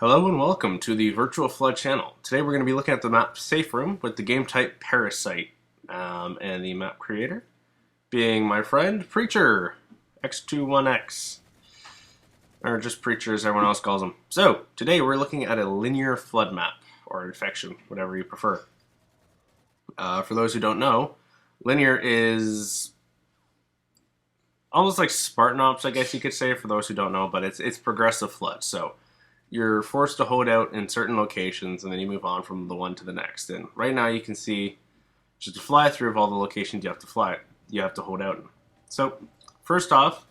Hello and welcome to the Virtual Flood channel. Today we're going to be looking at the map Safe Room with the game type Parasite, and the map creator being my friend Preacher X21X, or just Preacher as everyone else calls him. So today we're looking at a linear flood map, or infection, whatever you prefer. For those who don't know, linear is almost like Spartan Ops, I guess you could say, for those who don't know, but it's progressive flood. So you're forced to hold out in certain locations, and then you move on from the one to the next. And right now you can see just a fly through of all the locations you have to hold out in. So first off,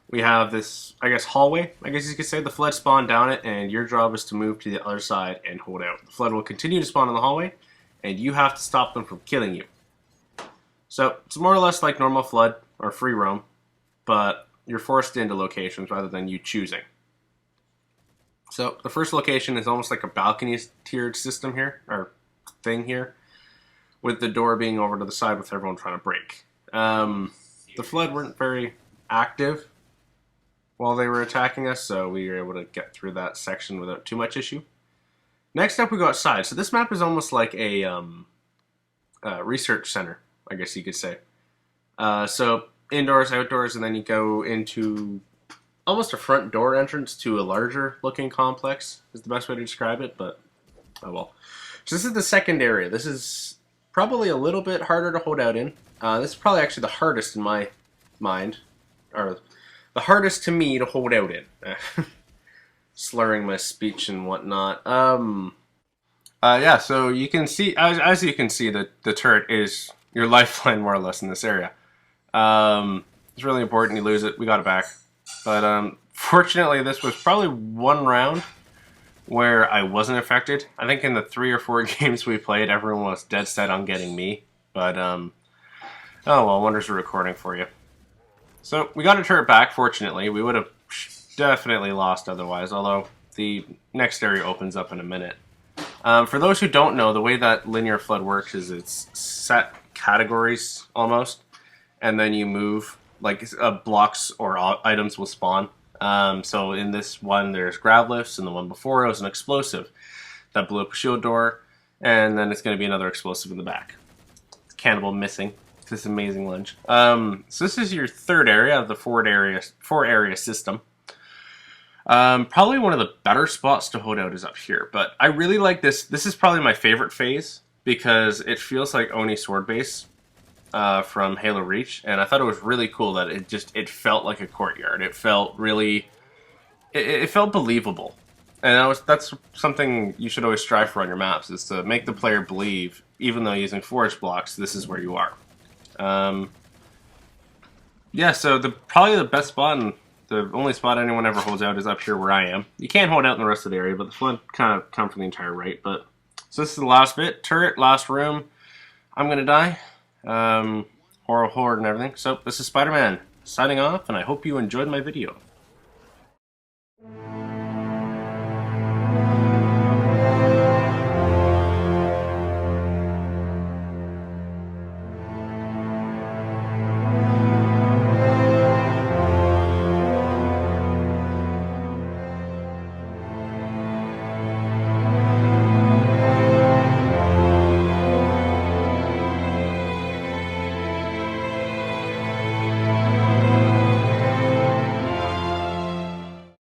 we have this, I guess, hallway. I guess you could say the flood spawned down it, and your job is to move to the other side and hold out. The flood will continue to spawn in the hallway, and you have to stop them from killing you. So it's more or less like normal flood or free roam, but you're forced into locations rather than you choosing. So the first location is almost like a balcony tiered system here, or thing here, with the door being over to the side with everyone trying to break. The flood weren't very active while they were attacking us, so we were able to get through that section without too much issue. Next up we go outside. So this map is almost like a research center, I guess you could say. So indoors, outdoors, and then you go into almost a front door entrance to a larger looking complex is the best way to describe it, but oh well. So this is the second area. This is probably a little bit harder to hold out in. This is probably actually the hardest in my mind, or the hardest to me to hold out in. Slurring my speech and whatnot. Yeah, so you can see, as you can see, the turret is your lifeline more or less in this area. It's really important you lose it. We got it back. But fortunately, this was probably one round where I wasn't affected. I think in the 3 or 4 games we played, everyone was dead set on getting me. But, oh well, wonders are recording for you. So, we got a turret back, fortunately. We would have definitely lost otherwise, although the next area opens up in a minute. For those who don't know, the way that linear flood works is it's set categories, almost, and then you move. Like blocks or items will spawn. So in this one, there's grav lifts, and the one before it was an explosive that blew up a shield door, and then it's going to be another explosive in the back. Cannibal missing. This amazing lunge. So this is your third area of the four area system. Probably one of the better spots to hold out is up here, but I really like this. This is probably my favorite phase because it feels like Oni Sword Base. From Halo Reach, and I thought it was really cool that it felt like a courtyard. It felt really, it felt believable, and that's something you should always strive for on your maps, is to make the player believe, even though using forest blocks, this is where you are. Yeah, so probably the best spot and the only spot anyone ever holds out is up here where I am. You can't hold out in the rest of the area, but the flood kind of come from the entire right. But so this is the last bit, turret, last room. I'm gonna die. Horror horde and everything. So this is Spider-Man signing off, and I hope you enjoyed my video.